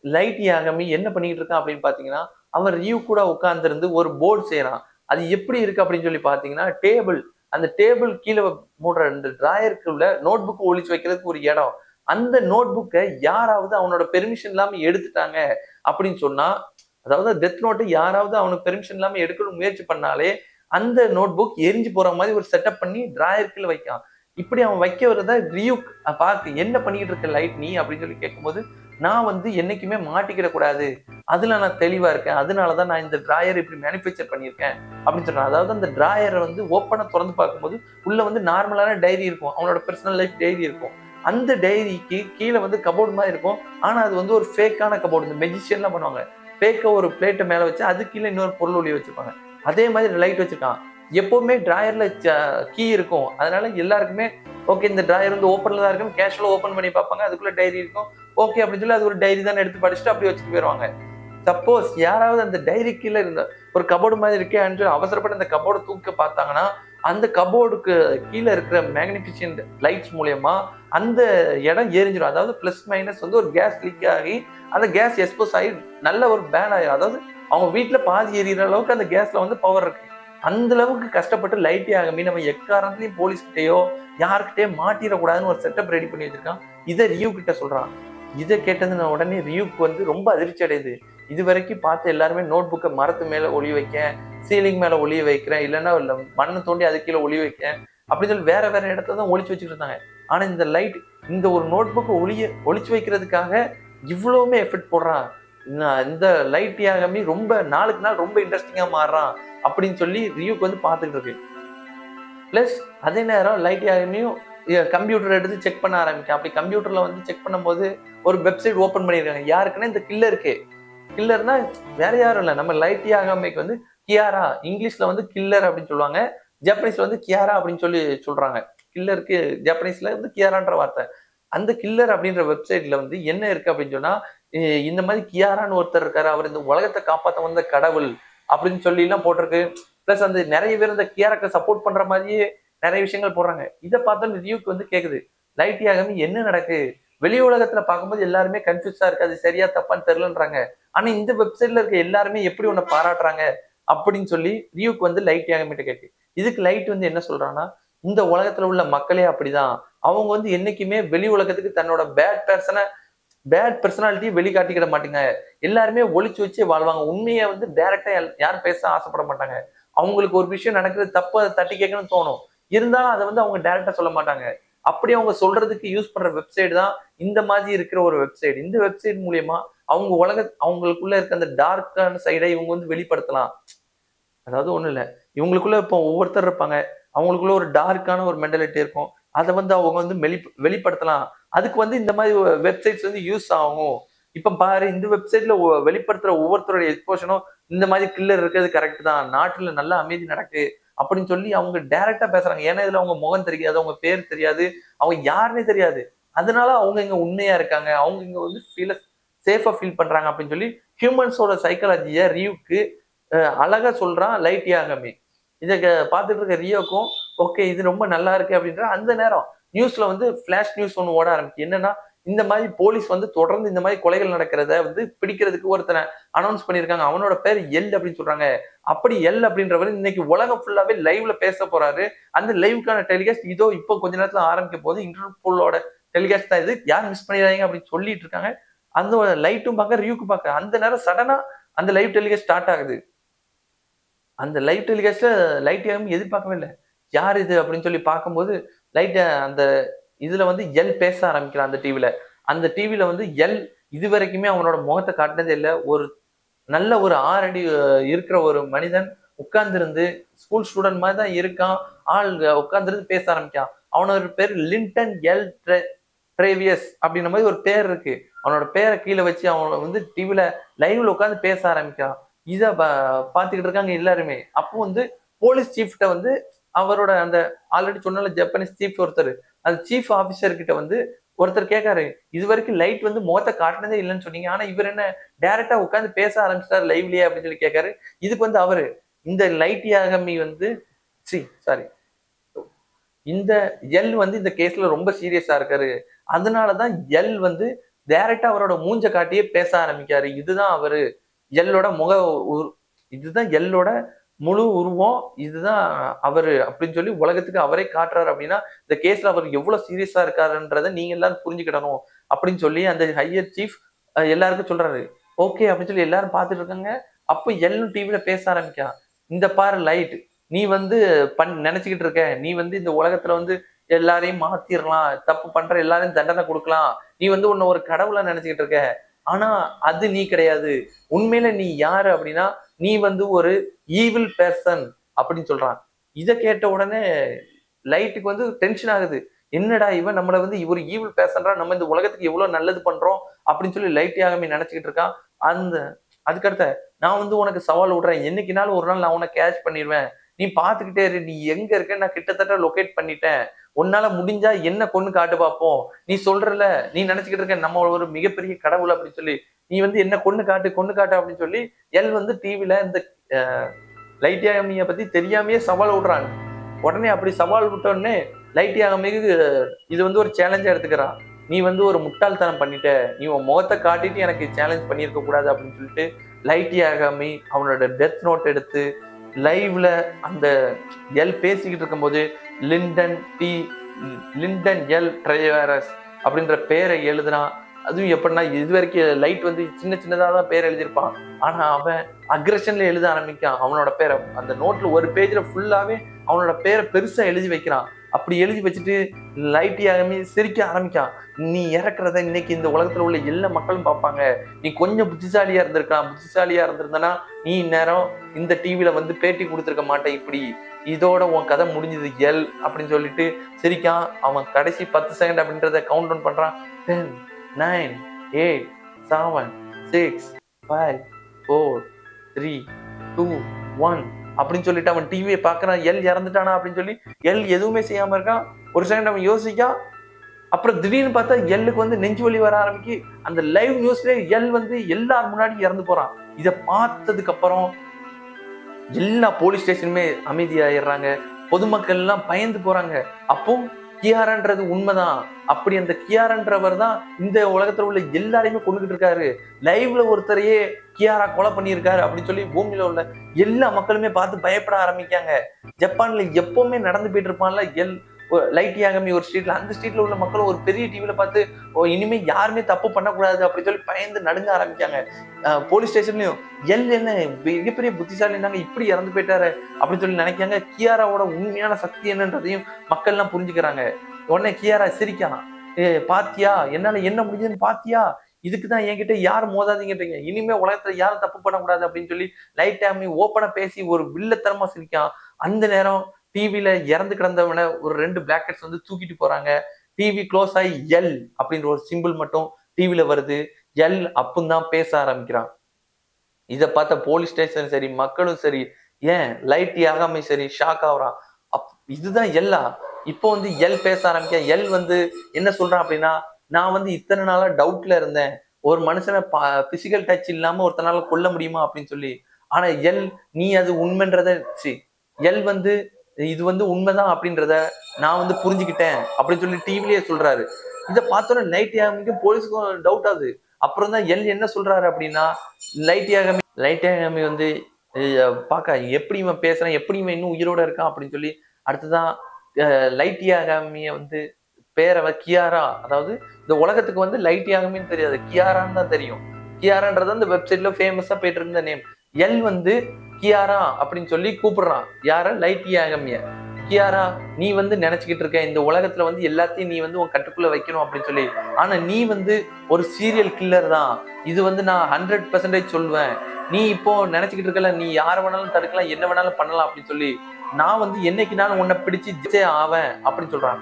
லைட் யாகமி என்ன பண்ணிட்டு இருக்கான் அப்படின்னு பாத்தீங்கன்னா, அவன் ரியூ கூட உட்கார்ந்து ஒரு போர்டு செய்யறான். அது எப்படி இருக்கு அப்படின்னு சொல்லி பாத்தீங்கன்னா, டேபிள் அந்த டேபிள் கீழே மூடுற இந்த டிராயருக்குள்ள நோட் புக் ஒளிச்சு வைக்கிறதுக்கு ஒரு இடம். அந்த நோட் புக்கை யாராவது அவனோட பெர்மிஷன் இல்லாம எடுத்துட்டாங்க அப்படின்னு சொன்னா, அதாவது டெத் நோட்டை யாராவது அவனுக்கு பெர்மிஷன் இல்லாம எடுக்கணும் முயற்சி பண்ணாலே அந்த நோட் புக் எரிஞ்சு போற மாதிரி ஒரு செட்டப் பண்ணி டிராயருக்குள்ள வைக்கான். இப்படி அவன் வைக்க வரத ரியூக் பார்த்து என்ன பண்ணிட்டு இருக்க லைட் நீ அப்படின்னு சொல்லி கேட்கும்போது, நான் வந்து என்னைக்குமே மாட்டிக்கிட கூடாது. அதுல நான் தெளிவா இருக்கேன். அதனாலதான் நான் இந்த டிராயர் இப்படி மேனுஃபேக்சர் பண்ணியிருக்கேன் அப்படின்னு சொல்றான். அதாவது அந்த டிராயரை வந்து ஓப்பனா திறந்து பார்க்கும்போது உள்ள வந்து நார்மலான டைரி இருக்கும். அவனோட பர்சனல் லைஃப் டைரி இருக்கும். அந்த டைரிக்கு கீழே வந்து கபோர்டு மாதிரி இருக்கும். ஆனா அது வந்து ஒரு ஃபேக்கான கபோர்டு. இந்த மெஜிஷியன்லாம் பண்ணுவாங்க. ஃபேக்கா ஒரு பிளேட்டை மேல வச்சு அது கீழே இன்னொரு பொருள் ஒளி வச்சிருப்பாங்க. அதே மாதிரி லைட் வச்சிருக்கான். எப்பவுமே டிராயர்ல கீ இருக்கும். அதனால எல்லாருக்குமே ஓகே இந்த டிராயர் வந்து ஓப்பன்ல தான் இருக்கும். கேஷுவலா ஓப்பன் பண்ணி பார்ப்பாங்க. அதுக்குள்ள டைரி இருக்கும். ஓகே அப்படின்னு சொல்லி அது ஒரு டைரி தான் எடுத்து படிச்சுட்டு அப்படி வச்சுட்டு போயிருவாங்க. சப்போஸ் யாராவது அந்த டைரி கீழே இருந்த ஒரு கபோர்டு மாதிரி இருக்கே சொல்லி அவசரப்பட்டு அந்த கபோர்டு தூக்க பார்த்தாங்கன்னா, அந்த கபோர்டுக்கு கீழே இருக்கிற மேக்னிஃபிஷியன்ட் லைட்ஸ் மூலியமா அந்த இடம் எரிஞ்சிடும். அதாவது பிளஸ் மைனஸ் வந்து ஒரு கேஸ் லீக் ஆகி அந்த கேஸ் எக்ஸ்போஸ் ஆகி நல்ல ஒரு பேன் ஆகிடும். அதாவது அவங்க வீட்டுல பாதி எரியிற அளவுக்கு அந்த கேஸ்ல வந்து பவர் இருக்கு. அந்த அளவுக்கு கஷ்டப்பட்டு லைட் யாகமி நம்ம எக்காரணத்துலயும் போலீஸ் கிட்டயோ யாருக்கிட்டயோ மாட்டிடக்கூடாதுன்னு ஒரு செட்டப் ரெடி பண்ணி வச்சிருக்கான். இதை ரியூ கிட்ட சொல்றான். இதை கேட்டது உடனே ரியூக்கு வந்து ரொம்ப அதிர்ச்சி அடையுது. இது வரைக்கும் பார்த்து எல்லாருமே நோட் புக்கை மரத்து மேல ஒளி வைக்க, சீலிங் மேல ஒளிய வைக்கிறேன், இல்லைன்னா மண்ணை தோண்டி அது கீழே ஒளி வைக்கிறேன் அப்படின்னு சொல்லி வேற வேற இடத்துல தான் ஒளிச்சு வச்சுட்டு இருந்தாங்க. ஆனா இந்த லைட் இந்த ஒரு நோட் புக்கை ஒளிச்சு வைக்கிறதுக்காக இவ்வளவுமே எஃபெக்ட் போடுறான். இந்த லைட் யாகமி ரொம்ப நாளுக்கு நாள் ரொம்ப இன்ட்ரெஸ்டிங்கா மாறுறான் அப்படின்னு சொல்லி ரியூக்கு வந்து பார்த்துட்டு இருக்கு. பிளஸ் அதே நேரம் லைட் யாகமியும் கம்ப்யூட்டர் எடுத்து செக் பண்ண ஆரம்பிக்கும். அப்படி கம்ப்யூட்டர்ல வந்து செக் பண்ணும்போது ஒரு வெப்சைட் ஓபன் பண்ணிருக்காங்க. யாருக்குன்னா இந்த கில்லருக்கு. கில்லர்னா வேற யாரும் இல்ல, நம்ம லைட் யாகமிக்கு வந்து கியாரா, இங்கிலீஷ்ல வந்து கில்லர் அப்படின்னு சொல்லுவாங்க, ஜப்பனீஸ்ல வந்து கியாரா அப்படின்னு சொல்லி சொல்றாங்க. கில்லருக்கு ஜப்பனீஸ்ல வந்து கியாரான்ற வார்த்தை. அந்த கில்லர் அப்படின்ற வெப்சைட்ல வந்து என்ன இருக்கு அப்படின்னு சொன்னா, இந்த மாதிரி கியாரான்னு ஒருத்தர் இருக்காரு, அவர் இந்த உலகத்தை காப்பாற்ற வந்த கடவுள் அப்படின்னு சொல்லி எல்லாம் போட்டிருக்கு. பிளஸ் அந்த நிறைய பேர் இந்த கியாராக்கு சப்போர்ட் பண்ற மாதிரியே நிறைய விஷயங்கள் போடுறாங்க. இதை பார்த்தா ரிவ்யூக்கு வந்து கேக்குது, லைட் யாகமி என்ன நடக்கு, வெளி உலகத்துல பார்க்கும்போது எல்லாருமே கன்ஃபியூஸா இருக்கு, அது சரியா தப்பான்னு தெரியலன்றாங்க. ஆனா இந்த வெப்சைட்ல இருக்க எல்லாருமே எப்படி உன்னை பாராட்டுறாங்க அப்படின்னு சொல்லி ரியூக்கு வந்து லைட் யாகமிட்ட கேக்கு. இதுக்கு லைட் வந்து என்ன சொல்றான்னா, இந்த உலகத்துல உள்ள மக்களே அப்படிதான். அவங்க வந்து என்னைக்குமே வெளி உலகத்துக்கு தன்னோட பேட் பர்சனாலிட்டியை வெளிக்காட்டிக்கிட மாட்டேங்க. எல்லாருமே ஒளிச்சு வச்சே வாழ்வாங்க. உண்மையை வந்து டைரக்டா யாரும் பேச ஆசைப்பட மாட்டாங்க. அவங்களுக்கு ஒரு விஷயம் நடக்குது தப்பு, அதை தட்டி கேட்கணும்னு தோணும். இருந்தாலும் அதை வந்து அவங்க டைரக்டா சொல்ல மாட்டாங்க. அப்படி அவங்க சொல்றதுக்கு யூஸ் பண்ற வெப்சைட் தான் இந்த மாதிரி இருக்கிற ஒரு வெப்சைட். இந்த வெப்சைட் மூலியமா அவங்களுக்குள்ள இருக்க அந்த டார்க்கான சைடை இவங்க வந்து வெளிப்படுத்தலாம். அதாவது ஒண்ணு இல்ல, இவங்களுக்குள்ள இப்போ ஒவ்வொருத்தர் இருப்பாங்க, அவங்களுக்குள்ள ஒரு டார்க்கான ஒரு மென்டாலிட்டி இருக்கும். அதை வந்து அவங்க வந்து வெளிப்படுத்தலாம். அதுக்கு வந்து இந்த மாதிரி வெப்சைட்ஸ் வந்து யூஸ் ஆகும். இப்ப பாரு, இந்த வெப்சைட்ல வெளிப்படுத்துற ஒவ்வொருத்தருடைய எக்ஸ்போஷனும் இந்த மாதிரி கில்லர் இருக்கிறது கரெக்ட் தான், நாட்டுல நல்ல அமைதி நடக்கு அப்படின்னு சொல்லி அவங்க டைரக்டா பேசுறாங்க. ஏன்னா இதுல அவங்க முகம் தெரியாது, அவங்க பேர் தெரியாது, அவங்க யாருன்னே தெரியாது. அதனால அவங்க இங்க உண்மையா இருக்காங்க, அவங்க இங்க வந்து சேஃபா ஃபீல் பண்றாங்க அப்படின்னு சொல்லி ஹியூமன்ஸோட சைக்காலஜிய ரியூக்கு அழகா சொல்றான் லைட் யாகமி. இத பார்த்துட்டு இருக்க ரியோக்கும் ஓகே இது ரொம்ப நல்லா இருக்கு அப்படின்ற அந்த நேரம் நியூஸ்ல வந்து ஃபிளாஷ் நியூஸ் ஒன்று ஓட ஆரம்பிச்சு. என்னன்னா, இந்த மாதிரி போலீஸ் வந்து தொடர்ந்து இந்த மாதிரி கொலைகள் நடக்கிறத வந்து பிடிக்கிறதுக்கு ஒருத்தனை அனௌன்ஸ் பண்ணியிருக்காங்க. அவனோட பேர் எல் அப்படின்னு சொல்றாங்க. அப்படி எல் அப்படின்றவர் இன்னைக்கு உலகம் ஃபுல்லாவே லைவ்ல பேச போறாரு. அந்த லைவுக்கான டெலிகாஸ்ட் இதோ இப்போ கொஞ்ச நேரத்துல ஆரம்பிக்க போது. இன்டர்போலோட டெலிகாஸ்ட் தான் இது, யார் மிஸ் பண்ணிடாதீங்க அப்படின்னு சொல்லிட்டு இருக்காங்க. அந்த லைட்டும் பார்க்க ரியூக்கு பார்க்க அந்த நேரம் சடனா அந்த லைவ் டெலிகாஸ்ட் ஸ்டார்ட் ஆகுது. அந்த லைவ் டெலிகாஸ்ட்ல லைட் யாரும் எதிர்பார்க்கவே இல்லை. யார் இது அப்படின்னு சொல்லி பார்க்கும்போது லைட் அந்த இதுல வந்து எல் பேச ஆரம்பிக்கிறான் அந்த டிவில. அந்த டிவில வந்து எல் இது வரைக்குமே அவனோட முகத்தை காட்டினதே இல்லை. ஒரு நல்ல ஒரு 6 அடி இருக்கிற ஒரு மனிதன் உட்கார்ந்திருந்து ஸ்கூல் ஸ்டூடெண்ட் மாதிரி தான் இருக்கான். ஆள் உட்கார்ந்திருந்து பேச ஆரம்பிக்கான். அவனோட பேர் லிண்டன் எல் ட்ரேவியஸ் அப்படின்ற மாதிரி ஒரு பேர் இருக்கு. அவனோட பேரை கீழே வச்சு அவன் வந்து டிவில லைவ்ல உட்காந்து பேச ஆரம்பிக்கிறான். இத பாத்துக்கிட்டு இருக்காங்க எல்லாருமே. அப்போ வந்து போலீஸ் சீஃப்ட வந்து அவரோட அந்த ஆல்ரெடி சொன்னால ஜப்பானீஸ் சீஃப் ஒருத்தர், அந்த சீஃப் ஆபீசர் கிட்ட வந்து ஒருத்தர் கேட்காரு, இது வரைக்கும் லைட் வந்து முகத்தை காட்டினதே இல்லைன்னு சொன்னீங்க, ஆனா இவர் என்ன டைரக்டா உட்காந்து பேச ஆரம்பிச்சிட்டாரு லைவ்லயே அப்படின்னு சொல்லி கேட்காரு. இதுக்கு வந்து அவரு இந்த லைட் யாகமி வந்து சாரி இந்த எல் வந்து இந்த கேஸ்ல ரொம்ப சீரியஸா இருக்காரு. அதனாலதான் எல் வந்து டைரக்டா அவரோட மூஞ்ச காட்டியே பேச ஆரம்பிக்காரு. இதுதான் அவரு எல்லோட இதுதான் எல்லோட முழு உருவம், இதுதான் அவரு அப்படின்னு சொல்லி உலகத்துக்கு அவரே காட்டுறாரு. அப்படின்னா இந்த கேஸ்ல அவர் எவ்வளவு சீரியஸா இருக்காருன்றத நீங்க எல்லாரும் புரிஞ்சுக்கிடணும் அப்படின்னு சொல்லி அந்த ஹையர் சீஃப் எல்லாருக்கும் சொல்றாரு. ஓகே அப்படின்னு சொல்லி எல்லாரும் பார்த்துட்டு இருக்காங்க. அப்போ எல்லும் டிவில பேச ஆரம்பிக்கா. இந்த பாரு லைட், நீ வந்து நினைச்சுக்கிட்டு இருக்க, நீ வந்து இந்த உலகத்துல வந்து எல்லாரையும் மாத்திரலாம், தப்பு பண்ற எல்லாரையும் தண்டனை கொடுக்கலாம், நீ வந்து உன்னை ஒரு கடவுளை நினைச்சுக்கிட்டு இருக்க. ஆனா அது நீ கிடையாது. உண்மையில நீ யாரு அப்படின்னா, நீ வந்து ஒரு ஈவில் பெர்சன் அப்படின்னு சொல்றான். இத கேட்ட உடனே லைட்டுக்கு வந்து டென்ஷன் ஆகுது. என்னடா இவன் நம்மள வந்து ஒரு ஈவில் பெர்சன்ரா, நம்ம இந்த உலகத்துக்கு எவ்வளவு நல்லது பண்றோம் அப்படின்னு சொல்லி லைட் யாகமே நினைச்சுக்கிட்டு இருக்கான். அந்த அதுக்கடுத்த நான் வந்து உனக்கு சவால் விடுறேன், என்னைக்குனாலும் ஒரு நாள் நான் உன்னை கேட்ச் பண்ணிடுவேன், நீ பாத்துக்கிட்டே இரு, நீ எங்க இருக்க நான் கிட்டத்தட்ட லொகேட் பண்ணிட்டேன், உன்னால முடிஞ்சா என்ன கொண்டு காட்டு பார்ப்போம், நீ சொல்றல நீ நினைச்சுக்கிட்டு இருக்க நம்ம ஒரு மிகப்பெரிய கடவுள் அப்படின்னு சொல்லி, நீ வந்து என்ன கொண்டு காட்டு அப்படின்னு சொல்லி எல் வந்து டிவில இந்த லைட் யாகமிய பத்தி தெரியாமையே சவால் விடுறாங்க. உடனே அப்படி சவால் விட்டோடனே லைட் யாகமிக்கு இது வந்து ஒரு சேலஞ்சா எடுத்துக்கிறான். நீ வந்து ஒரு முட்டாள்தனம் பண்ணிட்ட, நீ உன் முகத்தை காட்டிட்டு எனக்கு சேலஞ்ச் பண்ணியிருக்க கூடாது அப்படின்னு சொல்லிட்டு லைட் யாகமி அவனோட டெத் நோட் எடுத்து லைவ்ல அந்த எல் பேசிக்கிட்டு இருக்கும்போது லிண்டன் எல் ட்ரைவரஸ் அப்படின்ற பேரை எழுதுனான். அதுவும் எப்படின்னா, இது வரைக்கும் லைட் வந்து சின்ன சின்னதாக தான் பேர் எழுதியிருப்பான். ஆனா அவன் அக்ரஷன்ல எழுத ஆரம்பிக்கான் அவனோட பேரை. அந்த நோட்ல ஒரு பேஜ்ல ஃபுல்லாவே அவனோட பேரை பெருசா எழுதி வைக்கிறான். அப்படி எழுதி வச்சுட்டு லைட் யாகமே சிரிக்க ஆரம்பிக்கான். நீ இறக்குறத இன்னைக்கு இந்த உலகத்துல உள்ள எல்லா மக்களும் பார்ப்பாங்க, நீ கொஞ்சம் புத்திசாலியா இருந்திருக்கலாம், புத்திசாலியா இருந்திருந்தனா நீ இந்நேரம் இந்த டிவில வந்து பேட்டி கொடுத்துருக்க மாட்டேன், இப்படி இதோட உன் கதை முடிஞ்சது எல் அப்படின்னு சொல்லிட்டு சிரிக்கான். அவன் கடைசி 10 செகண்ட் அப்படின்றத கவுண்ட் டவுன் பண்றான். 10 9 8 7 6 5 4 3 2 1 அப்படின்னு சொல்லிட்டு அவன் டிவியை பாக்குறான். எல் இறந்துட்டானா அப்படின்னு சொல்லி எல் எதுவுமே செய்யாம இருக்கான். ஒரு செகண்ட் அவன் யோசிக்கான். அப்புறம் திடீர்னு பார்த்தா எல்லுக்கு வந்து நெஞ்சு வலி வர ஆரம்பிக்கு. அந்த லைவ் நியூஸ்ல எல் வந்து எல்லார் முன்னாடி இறந்து போறான். இதை பார்த்ததுக்கு அப்புறம் எல்லா போலீஸ் ஸ்டேஷனுமே அமைதியாயிடுறாங்க. பொதுமக்கள் எல்லாம் பயந்து போறாங்க. அப்போ கியாரான்றது உண்மைதான். அப்படி அந்த கியாரான்றவர் தான் இந்த உலகத்துல உள்ள எல்லாரையுமே கொண்டுகிட்டு இருக்காரு. லைவ்ல ஒருத்தரையே கியாரா கொலை பண்ணியிருக்காரு அப்படின்னு சொல்லி பூமியில உள்ள எல்லா மக்களுமே பார்த்து பயப்பட ஆரம்பிக்காங்க. ஜப்பான்ல எப்பவுமே நடந்து போயிட்டு இருப்பான்ல எல் லைட் யாகமி ஒரு ஸ்ட்ரீட்ல, அந்த ஸ்ட்ரீட்ல உள்ள மக்களும் ஒரு பெரிய டிவில பார்த்து இனிமே யாருமே தப்பு பண்ணக்கூடாது அப்படின்னு சொல்லி பயந்து நடுங்க ஆரம்பிக்காங்க. போலீஸ் ஸ்டேஷன்லயும் எல் என்ன மிகப்பெரிய புத்திசாலினாங்க, இப்படி இறந்து போயிட்டாரு அப்படின்னு சொல்லி நினைக்காங்க. கியாராவோட உண்மையான சக்தி என்னன்றதையும் மக்கள் எல்லாம் புரிஞ்சுக்கிறாங்க. உடனே கியாரா சிரிக்கலாம். பாத்தியா என்னால என்ன முடிஞ்சதுன்னு பாத்தியா, இதுக்குதான் என்கிட்ட யாரும் மோதாதீங்கன்றீங்க, இனிமே உலகத்துல யாரும் தப்பு பண்ணக்கூடாது அப்படின்னு சொல்லி லைட் ஆமி ஓப்பனா பேசி ஒரு வில்லத்தனமா சிரிக்கான். அந்த நேரம் டிவில இறந்து கிடந்தவன ஒரு 2 பிளாக்கெட்ஸ் வந்து தூக்கிட்டு போறாங்க. டிவி க்ளோஸ் ஆகி எல் அப்படின்ற ஒரு சிம்பிள் மட்டும் டிவில வருது. எல் அப்புன்னு தான் பேச ஆரம்பிக்கிறான். இத பார்த்த போலீஸ் ஸ்டேஷன் சரி, மக்களும் சரி, ஏன் லைட் யாகாமி சரி ஷாக் ஆகுறான். இதுதான் எல்லா? இப்போ வந்து எல் பேச ஆரம்பிக்க, எல் வந்து என்ன சொல்றான் அப்படின்னா, நான் வந்து இத்தனை நாளா டவுட்ல இருந்தேன். ஒரு மனுஷனை பிசிக்கல் டச் இல்லாம ஒருத்தனால கொல்ல முடியுமா அப்படின்னு சொல்லி. ஆனா எல், நீ அது உண்மைன்றத எல் வந்து இது வந்து உண்மைதான் அப்படின்றத நான் வந்து புரிஞ்சுக்கிட்டேன் அப்படின்னு சொல்லி டிவிலேயே சொல்றாரு. இதை பார்த்தோன்னே லைட் யாகமிக்கும் போலீஸுக்கும் டவுட் ஆகுது. அப்புறம் தான் எல் என்ன சொல்றாரு அப்படின்னா, லைட் யாகமி வந்து பார்க்க எப்படி இவன் பேசுறான், எப்படி இவன் இன்னும் உயிரோட இருக்கான் அப்படின்னு சொல்லி அடுத்துதான் லைட் யாகமிய வந்து பேரை கியாரா, அதாவது இந்த உலகத்துக்கு வந்து லைட் யாகமின்னு தெரியாது, கியாரான்னு தான் தெரியும். கியாரான்றது அந்த வெப்சைட்ல ஃபேமஸா போயிட்டு இருந்த நேம். எல் வந்து கியாரா அப்படின்னு சொல்லி கூப்பிடுறான் யார, லைட் யாகமிய. கியாரா, நீ வந்து நினைச்சுக்கிட்டு இருக்க இந்த உலகத்துல வந்து எல்லாத்தையும் நீ வந்து உன் கட்டுக்குள்ள வைக்கணும் அப்படின்னு சொல்லி. ஆனா நீ வந்து ஒரு சீரியல் கில்லர் தான், இது வந்து நான் 100% சொல்லுவேன். நீ இப்போ நினைச்சுக்கிட்டு இருக்கல நீ யார வேணாலும் தடுக்கலாம், என்ன வேணாலும் பண்ணலாம் அப்படின்னு சொல்லி. நான் வந்து என்னைக்குனாலும் உன்னை பிடிச்சு ஜெயிச்சே ஆவேன் அப்படின்னு சொல்றான்.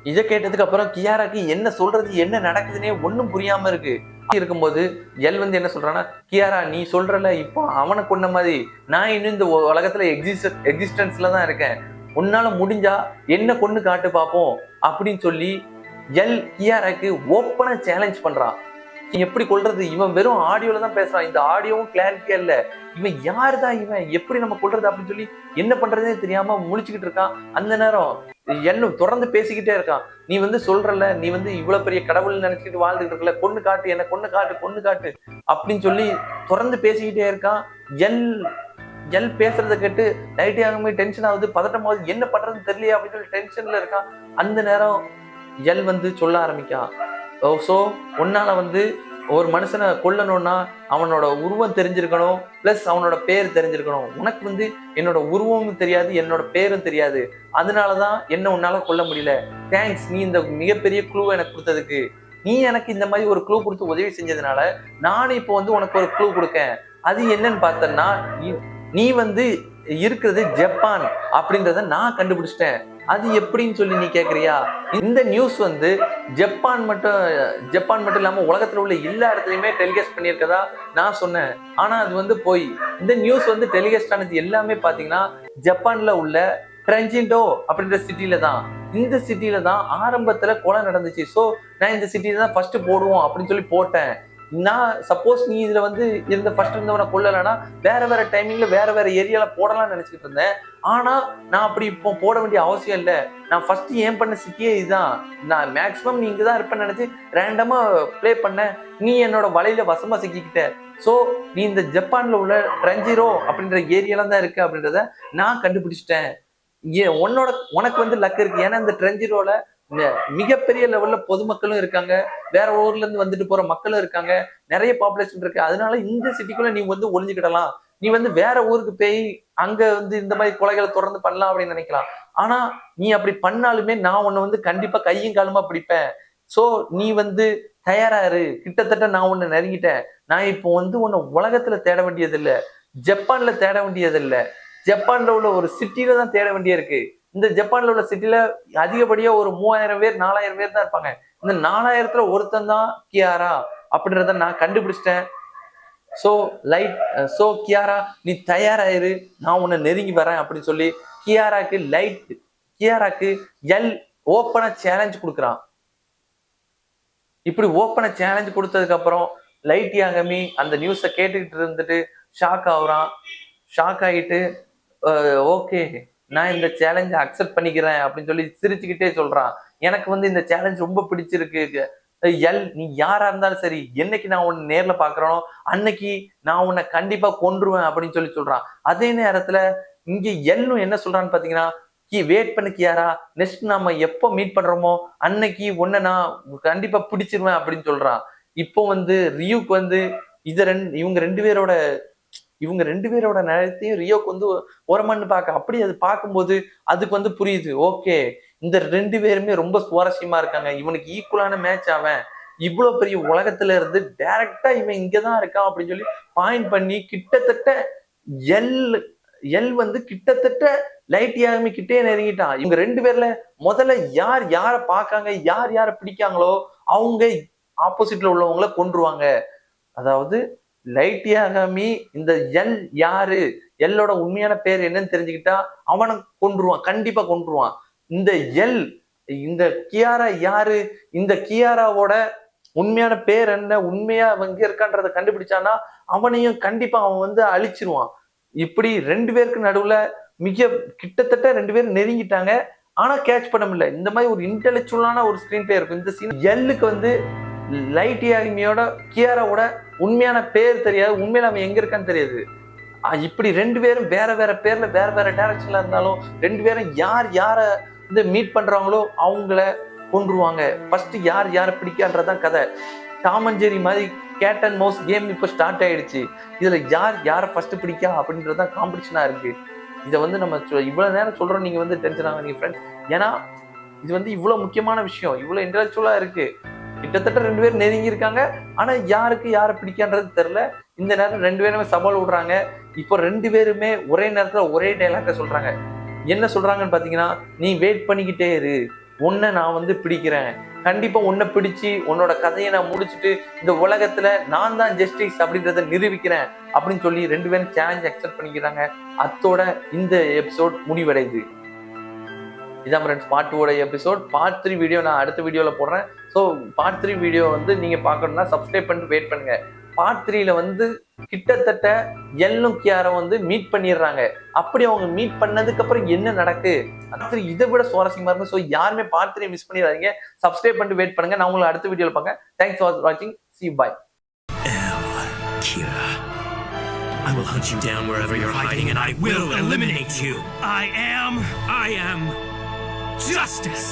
இதை கேட்டதுக்கு அப்புறம் கியாராக்கு என்ன சொல்றது, என்ன நடக்குதுன்னே ஒன்னும் புரியாம இருக்கு. இருக்கும்போது எல் வந்து என்ன சொல்றான்னா, கியாரா நீ சொல்றல இப்போ அவனை கொன்ன மாதிரி நான் இன்னும் இந்த உலகத்துல எக்ஸிஸ்டன்ஸ்ல தான் இருக்கேன், உன்னால முடிஞ்சா என்ன கொண்டு காட்டு பார்ப்போம் அப்படின்னு சொல்லி எல் கியாராக்கு ஓப்பனா சேலஞ்ச் பண்றான். எப்படி கொள்றது, இவன் வெறும் ஆடியோல தான் பேசுறான், இந்த ஆடியோவும் கிளாரிட்டியா இல்ல, இவன் யாருதான், இவன் எப்படி நம்ம கொள்றது அப்படின்னு சொல்லி என்ன பண்றதே தெரியாம முழிச்சுக்கிட்டு இருக்கான். அந்த நேரம் எல்லும் தொடர்ந்து பேசிக்கிட்டே இருக்கான். நீ வந்து சொல்றல நீ வந்து இவ்வளவு பெரிய கடவுள் நினைச்சிட்டு வாழ்ந்துட்டு இருக்கல, கொன்னு காட்டு, என்ன கொன்னு காட்டு, கொன்னு காட்டு அப்படின்னு சொல்லி தொடர்ந்து பேசிக்கிட்டே இருக்கான். எல் எல் பேசுறத கேட்டு லைட் ஆகுமே டென்ஷன் ஆகுது, பதட்டமாவது, என்ன பண்றதுன்னு தெரியலையா அப்படின்னு சொல்லி டென்ஷன்ல இருக்கான். அந்த நேரம் எல் வந்து சொல்ல ஆரம்பிக்கான், ஸோ உன்னால வந்து ஒரு மனுஷனை கொல்லணும்னா அவனோட உருவம் தெரிஞ்சிருக்கணும், பிளஸ் அவனோட பேர் தெரிஞ்சிருக்கணும். உனக்கு வந்து என்னோட உருவமும் தெரியாது, என்னோட பேரும் தெரியாது, அதனாலதான் என்ன உன்னால கொல்ல முடியல. தேங்க்ஸ், நீ இந்த மிகப்பெரிய க்ளூ எனக்கு கொடுத்ததுக்கு. நீ எனக்கு இந்த மாதிரி ஒரு க்ளூ கொடுத்து உதவி செஞ்சதுனால நானும் இப்போ வந்து உனக்கு ஒரு க்ளூ கொடுக்கேன். அது என்னன்னு பார்த்தன்னா, நீ வந்து இருக்கிறது ஜப்பான் அப்படின்றத நான் கண்டுபிடிச்சிட்டேன். அது எப்படின்னு சொல்லி நீ கேக்குறியா? இந்த நியூஸ் வந்து ஜப்பான் மட்டும் இல்லாம உலகத்துல உள்ள எல்லா இடத்துலயுமே டெலிகாஸ்ட் பண்ணியிருக்கதா நான் சொன்னேன். ஆனா அது வந்து போய் இந்த நியூஸ் வந்து டெலிகாஸ்ட் ஆனது எல்லாமே பாத்தீங்கன்னா ஜப்பான்ல உள்ள ட்ரெஞ்சிண்டோ அப்படின்ற சிட்டில தான். இந்த சிட்டில தான் ஆரம்பத்துல கொலை நடந்துச்சு. ஸோ நான் இந்த சிட்டில தான் ஃபர்ஸ்ட் போடுவோம் அப்படின்னு சொல்லி போட்டேன். நான் சப்போஸ் நீ இதுல வந்து ஃபர்ஸ்ட் இருந்தவனை கொல்லலைன்னா வேற டைமிங்ல வேற ஏரியால போடலாம்னு நினைச்சிட்டு இருந்தேன். ஆனா நான் அப்படி இப்போ போட வேண்டிய அவசியம் இல்லை. நான் ஃபர்ஸ்ட் ஏன் பண்ண சிட்டியே இதுதான். நான் மேக்சிமம் நீ இங்கதான் இருப்பேன்னு நினைச்சு ரேண்டமா பிளே பண்ண, நீ என்னோட வலையில வசமா சிக்கிக்கிட்ட. சோ நீ இந்த ஜப்பான்ல உள்ள ட்ரெஞ்சிரோ அப்படின்ற ஏரியால தான் இருக்கு அப்படின்றத நான் கண்டுபிடிச்சிட்டேன். உனக்கு வந்து லக் இருக்கு, ஏன்னா இந்த ட்ரெஞ்சிரோல மிகப்பெரிய லெவல்ல பொதுமக்களும் இருக்காங்க, வேற ஊர்ல இருந்து வந்துட்டு போற மக்களும் இருக்காங்க, நிறைய பாப்புலேஷன் இருக்கு. அதனால இந்த சிட்டிக்குள்ள நீ வந்து ஒளிஞ்சுக்கிடலாம். நீ வந்து வேற ஊருக்கு போய் அங்க வந்து இந்த மாதிரி கொலைகளை தொடர்ந்து பண்ணலாம் அப்படின்னு நினைக்கலாம். ஆனா நீ அப்படி பண்ணாலுமே நான் உன்னை வந்து கண்டிப்பா கையும் காலுமா பிடிப்பேன். சோ நீ வந்து தயாரா இரு, கிட்டத்தட்ட நான் உன்னை நெருங்கிட்டேன். நான் இப்போ வந்து உன்னை உலகத்துல தேட வேண்டியது இல்ல, ஜப்பான்ல தேட வேண்டியது இல்ல, ஜப்பான்ல உள்ள ஒரு சிட்டில தான் தேட வேண்டிய இருக்கு. இந்த ஜப்பான்ல உள்ள சிட்டில அதிகப்படியா ஒரு 3000 பேர் 4000 பேர் தான் இருப்பாங்க. இந்த 4000த்துல ஒருத்தன் தான் கியாரா அப்படின்றத நான் கண்டுபிடிச்சிட்டேன். சோ கியாரா நீ தயாராயிரு, நான் உன்னை நெருங்கி வரேன் அப்படின்னு சொல்லி கியாராக்கு எல் ஓப்பனா சேலஞ்ச் கொடுக்குறான். இப்படி ஓப்பனா சேலஞ்ச் கொடுத்ததுக்கு அப்புறம் லைட் யாகமி அந்த நியூஸை கேட்டுக்கிட்டு இருந்துட்டு ஷாக் ஆகுறான். ஷாக் ஆகிட்டு ஓகே நான் இந்த சேலஞ்சை அக்செப்ட் பண்ணிக்கிறேன் அப்படின்னு சொல்லி சிரிச்சுக்கிட்டே சொல்றான். எனக்கு வந்து இந்த சேலஞ்ச் ரொம்ப பிடிச்சிருக்கு எல், நீ யாரா இருந்தாலும் சரி, என்னைக்கு நான் உன்னை நேர்ல பாக்குறேனோ அன்னைக்கு நான் உன்னை கண்டிப்பா கொன்றுவேன் அப்படின்னு சொல்லி சொல்றான். அதே நேரத்துல இங்க எல்லும் என்ன சொல்றான்னு பாத்தீங்கன்னா, வெயிட் பண்ணு கியாரா, நெக்ஸ்ட் நாம எப்போ மீட் பண்றோமோ அன்னைக்கு உன்னை நான் கண்டிப்பா பிடிச்சிருவேன் அப்படின்னு சொல்றான். இப்போ வந்து ரியூக்கு வந்து இவங்க ரெண்டு பேரோட நிலத்தையும் ரியோக்கு வந்து ஓரமான்னு பார்க்க, அப்படி அது பார்க்கும்போது அதுக்கு வந்து புரியுது, ஓகே இந்த 2 பேருமே ரொம்ப சுவாரஸ்யமா இருக்காங்க, இவனுக்கு ஈக்குவலான மேட்ச் அவன், இவ்வளவு பெரிய உலகத்துல இருந்து டைரக்டா இவன் இங்கதான் இருக்கான் அப்படின்னு சொல்லி பாயிண்ட் பண்ணி கிட்டத்தட்ட எல் எல் வந்து கிட்டத்தட்ட லைட் யாகமி கிட்டே நெருங்கிட்டான். இவங்க 2 பேர்ல முதல்ல யார் யார பாக்காங்க, யார் யார பிடிக்காங்களோ அவங்க ஆப்போசிட்ல உள்ளவங்கள கொன்றுவாங்க. அதாவது லைட் யாகமி இந்த எல் யாரு, எல்லோட உண்மையான பேர் என்னன்னு தெரிஞ்சுக்கிட்டா அவனை கொன்றுவான், கண்டிப்பா கொன்றுவான். இந்த எல் இந்த கியாரா யாரு, இந்த கியாராவோட உண்மையான பேர் என்ன, உண்மையா எங்க இருக்கான்றத கண்டுபிடிச்சானா அவனையும் கண்டிப்பா அவன் வந்து அழிச்சிருவான். இப்படி 2 பேருக்கு நடுவுல மிக கிட்டத்தட்ட 2 பேரும் நெருங்கிட்டாங்க. ஆனா கேட்ச் பண்ண முடியல. இந்த மாதிரி ஒரு இன்டெலெக்சுவலான ஒரு ஸ்கிரீன் பிளே இருக்கும். இந்த சீன் எல்லுக்கு வந்து லைட் யாகமியோட கியாராவோட உண்மையான பேர் தெரியாது, உண்மையில அவன் எங்க இருக்கான்னு தெரியாது. இப்படி 2 பேரும் வேற வேற பேர்ல வேற வேற டைரக்ஷன்ல இருந்தாலும் 2 பேரும் யார் யார வந்து மீட் பண்றாங்களோ அவங்கள கொன்றுவாங்க. ஃபர்ஸ்ட் யார் யார பிடிக்கான்றதான் கதை. டாம் அண்ட் ஜெரி மாதிரி கேட் அண்ட் மவுஸ் கேம் இப்போ ஸ்டார்ட் ஆயிடுச்சு. இதுல யார் யார ஃபர்ஸ்ட் பிடிக்கா அப்படின்றதான் காம்படிஷனா இருக்கு. இதை வந்து நம்ம இவ்வளவு நேரம் சொல்றோம், நீங்க வந்து டென்ஷன் ஆகாதீங்க ஃப்ரெண்ட்ஸ். ஏன்னா இது வந்து இவ்வளவு முக்கியமான விஷயம், இவ்வளவு இன்டெலெக்சுவலா இருக்கு. கிட்டத்தட்ட 2 பேரும் நெருங்கி இருக்காங்க. ஆனா யாருக்கு யார பிடிக்கான்றது தெரியல. இந்த நேரம் 2 பேருமே சவால் விடுறாங்க. இப்போ 2 பேருமே ஒரே நேரத்துல ஒரே டைலாக சொல்றாங்க. என்ன சொல்றாங்கன்னு பாத்தீங்கன்னா, நீ வெயிட் பண்ணிக்கிட்டே இரு, உன்னை நான் வந்து பிடிக்கிறேன், கண்டிப்பா உன்னை பிடிச்சு உன்னோட கதையை நான் முடிச்சுட்டு இந்த உலகத்துல நான் தான் ஜஸ்டிஸ் அப்படின்றத நிரூபிக்கிறேன் அப்படின்னு சொல்லி 2 பேரும் சேலஞ்ச் அக்செப்ட் பண்ணிக்கிறாங்க. அத்தோட இந்த எபிசோட் முடிவடையுது. இதான் friends part 2 episode. Part 3 video நான் அடுத்த வீடியோல போடுறேன். ஸோ பார்ட் 3 வீடியோ வந்து நீங்க பார்க்கணும்னா சப்ஸ்கிரைப் பண்ணிட்டு வெயிட் பண்ணுங்க. பார்ட் 3ல வந்து கிட்டத்தட்ட எல்லும் கியாரும் வந்து மீட் பண்ணிடுறாங்க. அப்படி அவங்க மீட் பண்ணதுக்கு அப்புறம் என்ன நடக்கு அது இதை விட சுவாரஸ்யமா இருக்கும். ஸோ யாருமே பார்ட் 3 மிஸ் பண்ணிடாதீங்க. சப்ஸ்கிரைப் பண்ணிட்டு வெயிட் பண்ணுங்க. நான் உங்களை அடுத்த வீடியோல பார்க்க. தேங்க்ஸ் ஃபார் வாட்சிங். See you, bye. Kira, I will hunt you down wherever you're hiding and I will eliminate you. I am justice.